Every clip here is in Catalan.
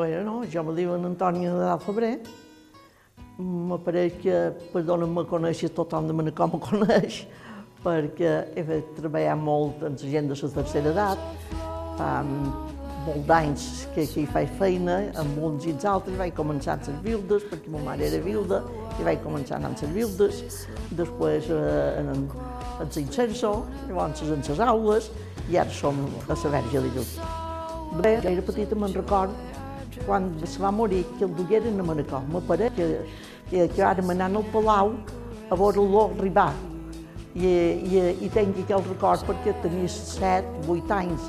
Bé, no, jo me diuen Antònia Nadal Febrer. M'apareix que, perdona-me, coneixes tothom de Manacor, me coneix, perquè he fet treballar molt amb la gent de la tercera edat. Fa molts d'anys que hi faig feina, amb uns i els altres. Vaig començar amb les viudes, perquè ma mare era viuda, i vaig començar amb les viudes. Després en l'incenso, llavors en les aules, i ara som a la Verge de Lluc. Bé, jo era petita, me'n record, quan se va morir, que el dugueren a Manacor. M'apareix que ara m'anant al Palau a veure-lo arribar. I tinc aquell record perquè tenia 7, 8 anys.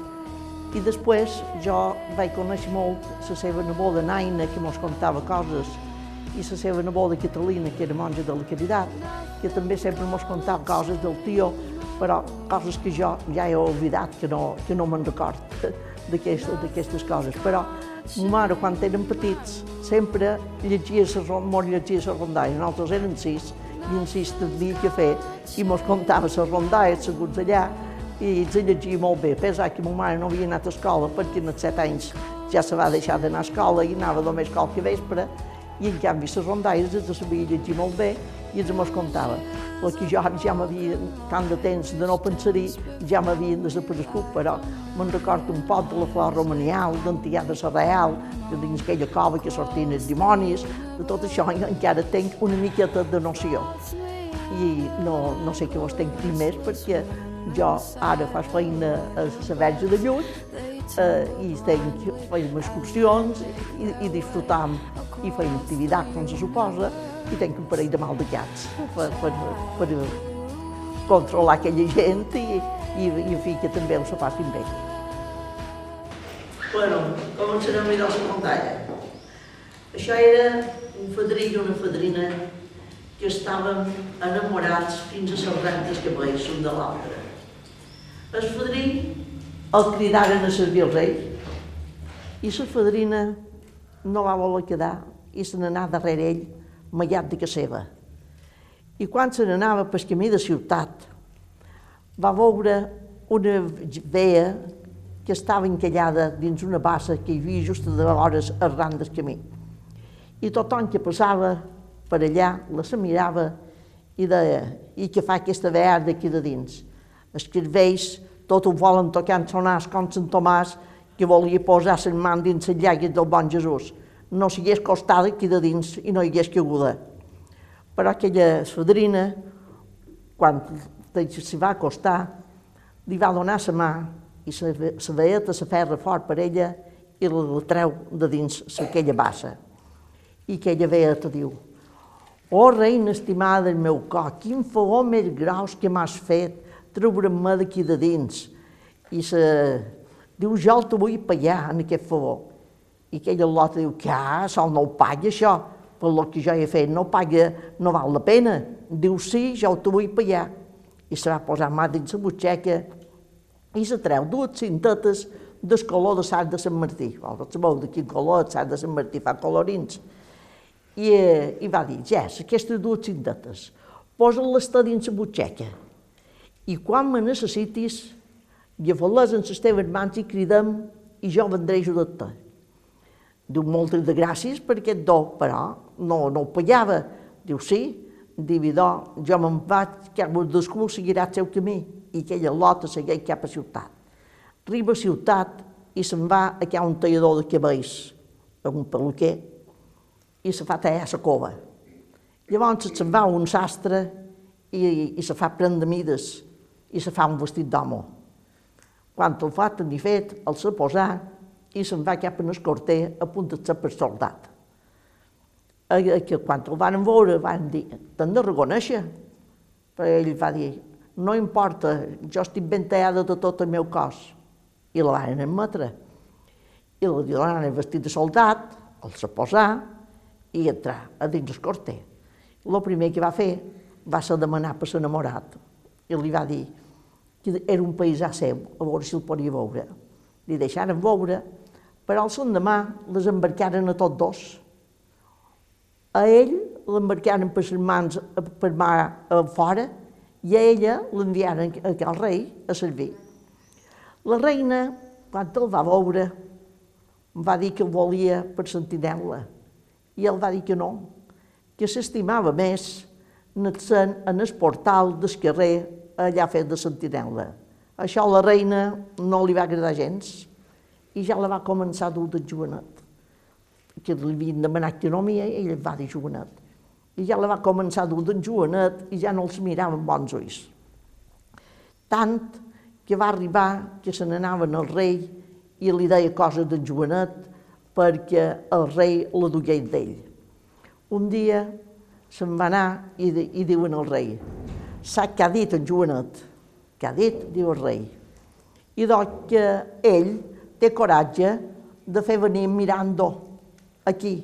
I després jo vaig conèixer molt la seva neboda Naina, que mos contava coses, i la seva neboda Catalina, que era monja de la Caritat, que també sempre mos contava coses del tio, però coses que jo ja he oblidat, que no me'n record d'aquestes coses. Però ma mare, quan érem petits, sempre llegia les rondalles. Nosaltres érem 6, i en 6 tenia que fer, i mos contava les rondalles, seguts allà, i els llegia molt bé. Pensar que ma mare no havia anat a escola, perquè en els 7 anys ja se va deixar d'anar a escola i anava només qualque vespre, i en canvi les rondalles els sabia llegir molt bé i els mos contava. El que jo ja m'havia, tant de temps de no pensar-hi, ja m'havien desaparegut, però me'n recordo un pot de la flor romanial, d'Antià de la Real, que dins aquella cova que sortien els dimonis, de tot això encara tinc una miqueta de noció. I no sé què vos tinc dir més, perquè jo ara faig feina a la Verge de Lluc i fem excursions i disfrutam i fem activitat, com se suposa, i tinc un parell de maldecats per controlar aquella gent i en fi, que també ho se passin bé. Bueno, començarem a mirar la pantalla. Això era un fadrí i una fadrina que estàvem enamorats fins a les rentes que veig l'un de l'altre. El fadrí el cridaren a servir el rei i la fadrina no va voler quedar i se n'anà darrere ell, mallat de casa seva. I quan se n'anava pel camí de ciutat, va veure una vea que estava encallada dins una bassa que hi havia just de hores arran del camí. I tothom que passava per allà la mirava i deia: i què fa aquesta vea d'aquí de dins? Els cervells tot ho volen tocant son nas com Sant Tomàs, que volia posar les mans dins les llagues del bon Jesús. No s'hi hagués costat aquí de dins i no hi hagués caiguda. Però aquella fadrina, quan s'hi va acostar, li va donar la mà i la veieta s'aferra fort per ella i la treu de dins aquella bassa. I aquella veieta diu: «Oh, reina estimada del meu cor, quin favor més gros que m'has fet treure-me d'aquí de dins». I diu: «Jo el te vull pagar en aquest favor». I aquella lota diu: «Què? Sol no ho paga, això? Per el que jo he fet no paga, no val la pena». Diu: «Sí, jo te vull pagar». I se va posar mà dins la butxaca i se treu 2 cintetes del color de sac de Sant Martí. Sabeu de quin color el sac de Sant Martí, fa colorins. I va dir: «Jess, aquestes 2 cintetes, posa-les dins la butxaca i quan me necessitis, agafa-les en les teves mans i cridem i jo vendré ajudar-te». Diu: «Moltes de gràcies per aquest do, però no ho pagava». Diu: «Sí». Diu: «Jo me'n vaig, que cadascú seguirà el seu camí». I aquella lota segueix cap a ciutat. Arriba a ciutat i se'n va a que hi ha un tallador de cabells, un peluquer, i se fa tallar la cova. Llavors se'n va un sastre i se fa prendre mides i se fa un vestit d'home. Quan el fa tenir fet, el se posar i se'n va cap a l'escorter a punt de ser per soldat. Quan el van veure van dir: «T'han de reconèixer, Però ell va dir, no importa, jo estic ben tallada de tot el meu cos. I la van admetre. I la dona vestit de soldat, el se posar i entrar a dins el corter. El primer que va fer va ser demanar per l'enamorat. I li va dir que era un paisà seu, a veure si el podia veure. Li deixaren veure, però el l'endemà les embarcaren a tots dos. A ell l'embarcaren per les mans per mar fora i a ella l'enviaren al rei a servir. La reina, quan el va veure, va dir que el volia per sentinel·la i ell va dir que no, que s'estimava més en el portal del carrer allà fet de sentinel·la. Això a la reina no li va agradar gens i ja la va començar a dur de jovenet. Que li havien demanat que no mia i ell va dir jovenet. I ja la va començar a dur de jovenet i ja no els mirava amb bons ulls. Tant que va arribar que se n'anaven al rei i li deia coses de jovenet perquè el rei la dugués d'ell. Un dia se'n va anar i diuen al rei, sap què ha dit en jovenet? Què ha dit? Diu el rei. I doncs que ell té coratge de fer venir en Mirando aquí.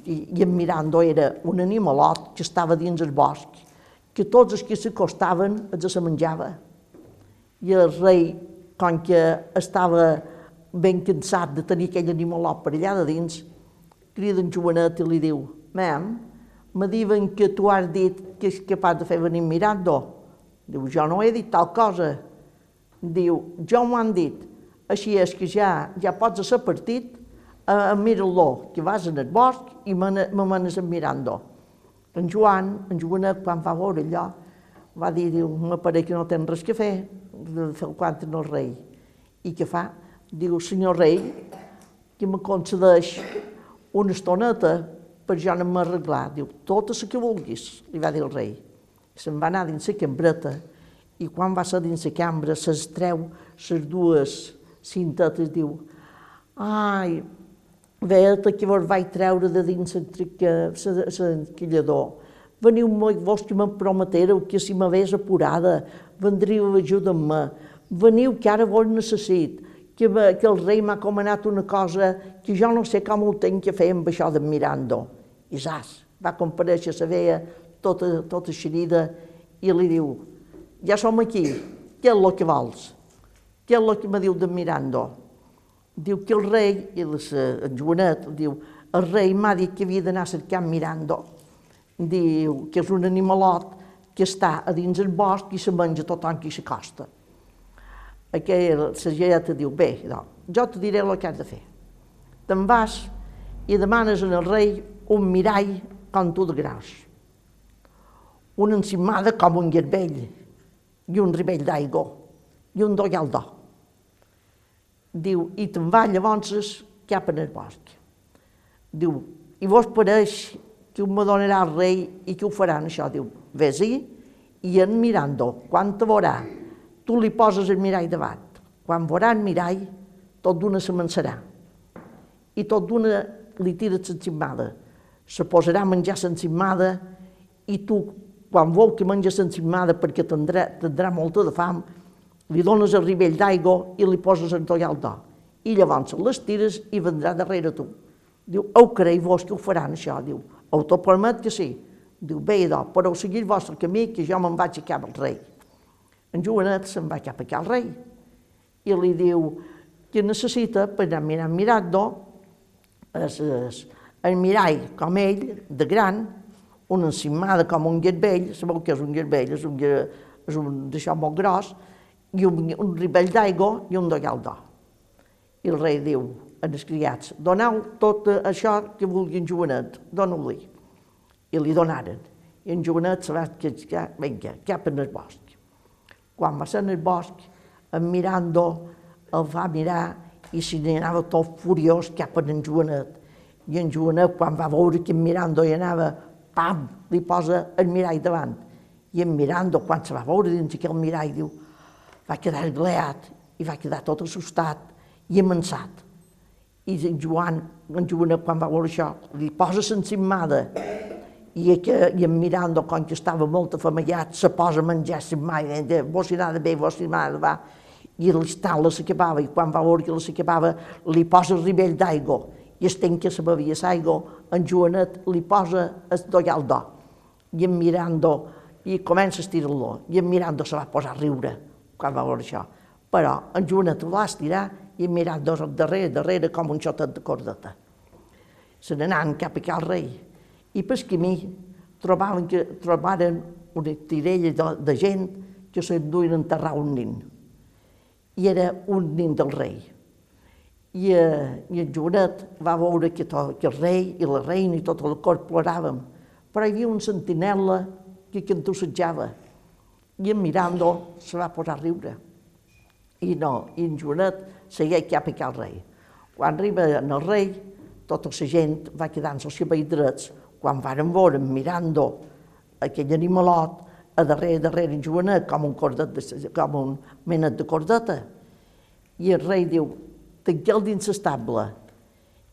I en Mirando era un animalot que estava dins el bosc, que tots els que s'acostaven els se menjava. I el rei, com que estava ben cansat de tenir aquell animalot per allà de dins, crida en jovenet i li diu, mem, me diuen que tu has dit que és capaç de fer venir en Mirando. Diu, jo no he dit tal cosa. Diu, jo m'ho han dit. Així és que ja pots ser partit, mira-lo, que vas en el bosc i me manes en Mirando. En Joanet, quan va veure allò, va dir, diu, m'apareix que no tens res que fer, de fer el quant en el rei. I què fa? Diu, senyor rei, que me concedeix una estoneta per jo no m'arreglar. Diu, tot el que vulguis, li va dir el rei. Se'n va anar dins la cambreta i quan va ser dins la cambra s'estreu les dues cintetes, diu, ai, veia que vos vaig treure de dins l'enquillador. Veniu vos que me'n prometéreu que si m'hagués apurada vendríeu a ajudar-me. Veniu que ara vos necessit, que el rei m'ha comanat una cosa que jo no sé com ho tinc que fer amb això d'en Mirando. I zas, va comparèixer la veia tota xerida i li diu, ja som aquí, què és el que vols? Què és el que me diu d'en Mirando? Diu que el rei, i en Joanet, diu, el rei m'ha dit que havia d'anar a cercar en Mirando. Diu que és un animalot que està a dins el bosc i se menja tothom qui s'acosta. La sageta diu, bé, jo te diré el que has de fer. Te'n vas i demanes al rei un mirall com tu de gros, una encimada com un garbell i un ribell d'aigua i un dollal d'or. Diu, i te'n va llavors cap en el bosc. Diu, i vos pareix que me donarà el rei i que ho faran això. Diu, vés-hi i en Mirando, quan te veurà, tu li poses el mirall davant. Quan veurà el mirall, tot d'una se menjarà. I tot d'una li tires l'encimada. Se posarà a menjar l'encimada i tu, quan vol que menges l'encimada perquè tindrà molta de fam, li dones el ribell d'aigua i li poses el dollal d'or. I llavors les tires i vendrà darrere tu. Diu, ho creu vos que ho faran això? Diu, ho te promet que sí. Diu, bé, però seguir el vostre camí que jo me'n vaig cap al rei. En Joanet se'n va cap al rei i li diu que necessita per anar mirant Mirando el mirall com ell, de gran, una encimada com un garbell, sabeu què és un garbell? És un d'això molt gros, i un ribell d'aigua i un dollal d'or. I el rei diu als criats, doneu tot això que vulgui en Joanet, dona-li. I li donaren. I en Joanet se va cap en el bosc. Quan va ser en el bosc, en Mirando el va mirar i se n'anava tot furiós cap en Joanet. I en Joanet, quan va veure que en Mirando hi anava, pam, li posa el mirall davant. I en Mirando, quan se va veure dins aquell mirall, diu, va quedar esgleat i va quedar tot assustat i amençat. I en Joanet, quan va veure això, li posa l'encimada i en Mirando, com que estava molt afamagat, se posa a menjar sin mai, vos si anava bé, vos si anava va, i l'instal·la s'acabava, i quan va veure que s'acabava, li posa el ribell d'aigua, i es tenca la bevia l'aigua, en Joanet li posa el dollal d'or, i en Mirando, i comença a estirar-lo, i en Mirando se va posar a riure, quan va veure això, però en Joanet ho va estirar, i en Mirando darrere com un xotet de cordeta. Se n'anaren cap a al rei, i pel camí trobaren una tirella de gent que s'enduien a enterrar un nin. I era un nin del rei. I en Joanet va veure que el rei i la reina i tota la cort ploràvem, però hi havia un sentinel·la que cantussejava, i en Mirando se va posar a riure. I en Joanet seguia cap a al rei. Quan arriba el rei, tota la gent va quedar-se als serveis drets. Quan varen veure en Mirando aquell animalot, a darrere en Joanet, com un menet de cordeta. I el rei diu, tanque'l dins l'estable,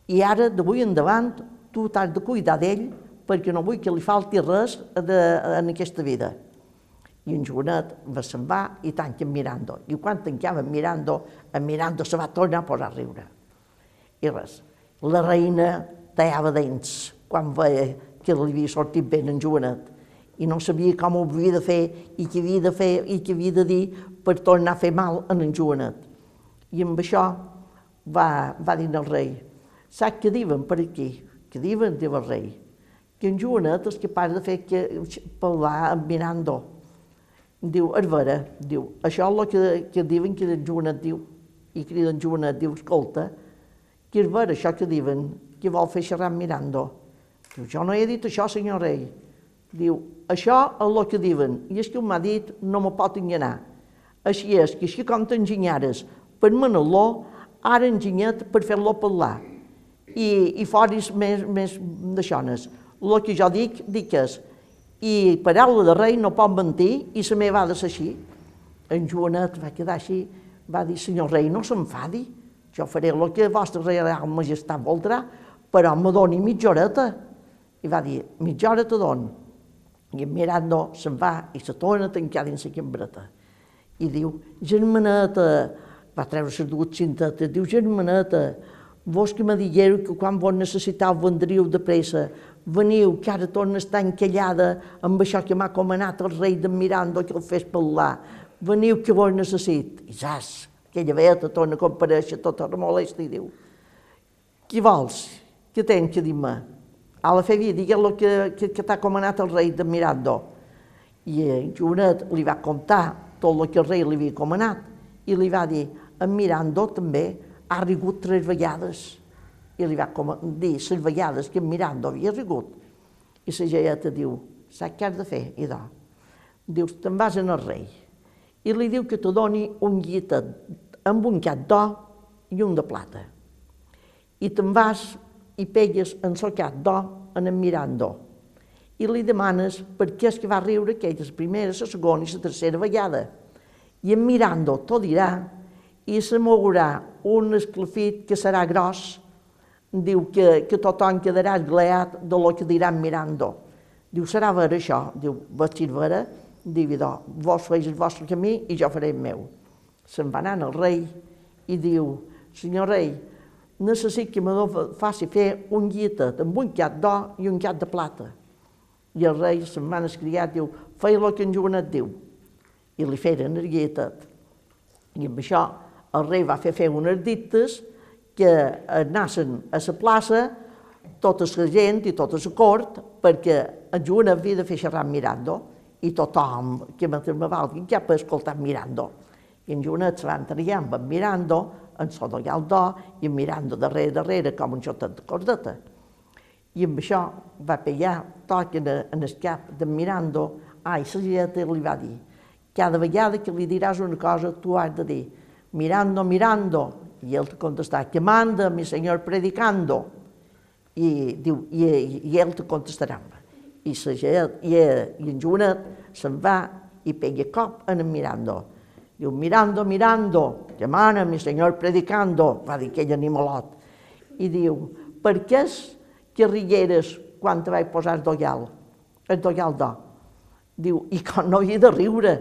i ara, d'avui endavant, tu t'has de cuidar d'ell perquè no vull que li falti res en aquesta vida. I en Joanet se'n va i tanca en Mirando. I quan tancava en Mirando se va tornar a posar a riure. I res, la reina tallava dents quan veia que li havia sortit bé en Joanet i no sabia com ho havia de fer i què havia de fer i què havia de dir per tornar a fer mal en Joanet. I amb això va dir al rei, saps què diuen per aquí? Què diuen, diu el rei? Que en Joanet és capaç de fer parlar amb Mirando. Diu, és vera, diu, això és el que diuen que en Joanet diu, i crida en Joanet, diu, escolta, que és vera això que diuen, que vol fer xerrar amb Mirando. Diu, jo no he dit això, senyor rei. Diu, això és el que diuen, i és que m'ha dit no me pot enganar. Així és, que així com t'enginyares per manar-lo, ara enginyat per fer-lo parlar. I foris més d'aixones. El que jo dic és, i paraula de rei no pot mentir, i la meva ha de ser així. En Joanet va quedar així, va dir, senyor rei, no s'enfadi, jo faré el que vostra reial majestat voldrà, però me doni mitja horeta. I va dir, mitja hora te dono. I en Mirando se'n va i se torna a tancar dins la cambreta. I diu, germaneta, va treure les dues cintetes, diu, germaneta, vos que me digueu que quan vos necessitau vendríeu de pressa, veniu, que ara torna a estar encallada amb això que m'ha comanat el rei d'en Mirando que el fes parlar. Veniu que vos necessit. I saps, aquella veta torna a comparèixer tota remolesta i diu, qui vols? Què tens que dir-me? A la fe havia digueu-lo que t'ha comanat el rei d'en Mirando. I en Joanet li va contar tot el que el rei li havia comanat i li va dir, en Mirando també ha rigut 3 vegades. I li va dir les vegades que en Mirando havia rigut. I la geieta diu, saps què has de fer, idò? Diu, te'n vas al rei i li diu que te doni un guilletet amb un cap d'or i un de plata. I te'n vas i pegues en el cap d'or en Mirando. I li demanes per què és que va riure aquella primera, la segona i la tercera vegada. I en Mirando t'ho dirà i se mourà un esclafit que serà gros. Diu que tothom quedarà esgleat de lo que dirà en Mirando. Diu, serà vera això? Diu, vaig ser vera? Diu, idò, vos feis el vostre camí i jo faré el meu. Se'n va anar al rei i diu, senyor rei, necessito que me faci fer un guilletet amb un cap d'or i un cap de plata. I el rei se'n va escriat, diu, feia el que en Joanet diu. I li feren el guilletet. I amb això el rei va fer unes dictes que anaven a la plaça tota la gent i tota la cort perquè en Joanet havia de fer xerrar amb Mirando i tothom que me valgui cap a escoltar Mirando. I en Joanet se va entregar amb en Mirando en el dollal d'or i en Mirando darrere com un xotet de cordeta. I amb això va pegar toc en el cap d'en Mirando, la geieta li va dir, cada vegada que li diràs una cosa tu has de dir, Mirando, Mirando, i ell te contestarà, que manda mi senyor predicando, i ell te contestarà. I en Joanet se'n va i pega cop en Mirando. Diu, Mirando, Mirando, que mana mi senyor predicando, va dir aquell animalot. I diu, per què és que rigueres quan te vaig posar el dollal? el Doialdà. Diu, i com no havia de riure,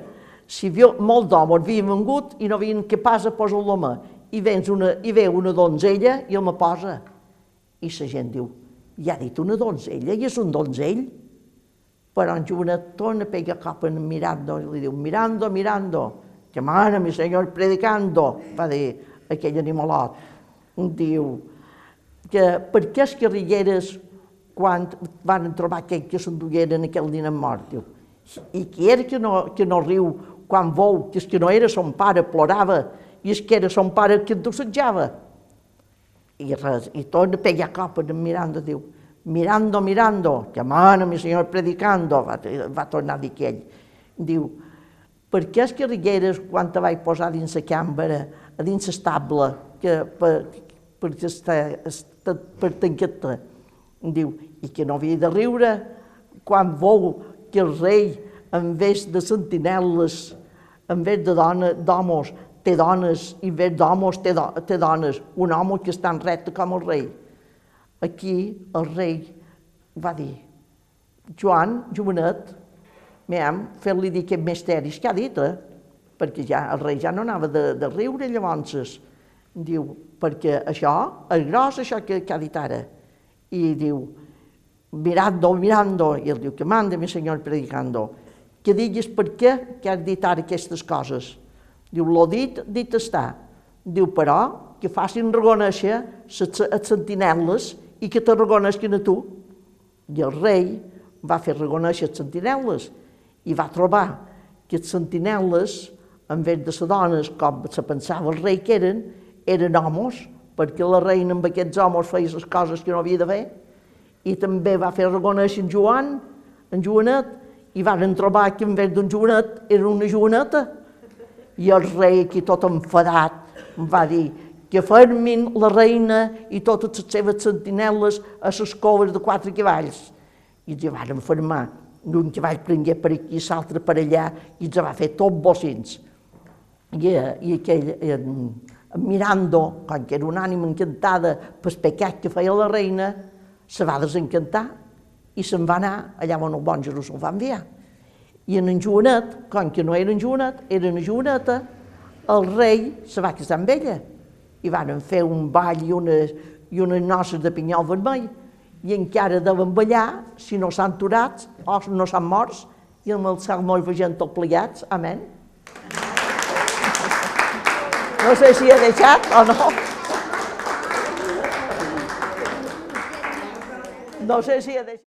si molts d'homes havien vengut i no havien què passa, posa l'home, i ve una donzella i el me posa. I la gent diu, ja ha dit una donzella i és un donzell? Però en jovenet torna a pegar cap en Mirando i li diu, Mirando, Mirando, llamant a mi senyor predicando, va dir aquell animalot. Diu que per què es que rigueres quan van trobar aquell que s'endugueren aquell dinar mort? Diu, i qui era que no riu quan veu que és que no era son pare, plorava, i és que era son pare que endossetjava? I res, i torna a pegar cop en Mirando, diu, Mirando, Mirando, llamant a mi senyor predicando, va tornar a dir aquell. Diu, per què és que rigueres quan te vaig posar dins la cambra, a dins l'estable, per tancar-te? Diu, i que no havia de riure quan veu que el rei, en vez de sentinel·les, en vez d'homes, té dones, i en vez d'homes té dones, un home que està en recte com el rei. Aquí el rei va dir, Joan, jovenet, fer-li dir aquests misteris que ha dit, perquè ja el rei ja no anava de riure llavors. Diu, perquè això és gros, això que ha dit ara. I diu, Mirando, Mirando, i ell diu, que manda mi senyor predicando, que diguis per què que has dit ara aquestes coses. Diu, lo dit està. Diu, però, que facin reconèixer les sentinel·les i que te reconeixin a tu. I el rei va fer reconèixer les sentinel·les i va trobar que les sentinel·les, en vez de les dones, com se pensava el rei que eren homes, perquè la reina amb aquests homes feia les coses que no havia de fer. I també va fer reconèixer en Joanet, i van trobar que en vez d'un Joanet era una Joaneta. I el rei, aquí tot enfadat, va dir que fermin la reina i totes les seves sentinel·les a les coves de 4 cavalls. I els van fermar. Un cavall prengué per aquí, l'altre per allà, i els va fer tot bocins. I aquell, Mirando, com que era una ànima encantada pel pecat que feia la reina, se va desencantar i se'n va anar allà on el bon Jesús el va enviar. I en Joanet, com que no era en Joanet, era una Joaneta, el rei se va casar amb ella. I van fer un ball i unes noces de pinyol vermell. I encara deuen ballar, si no s'han aturats o no s'han morts, i amb el cel molt veient tot plegats. Amén. No sé si he deixat o no. No sé si he deixat.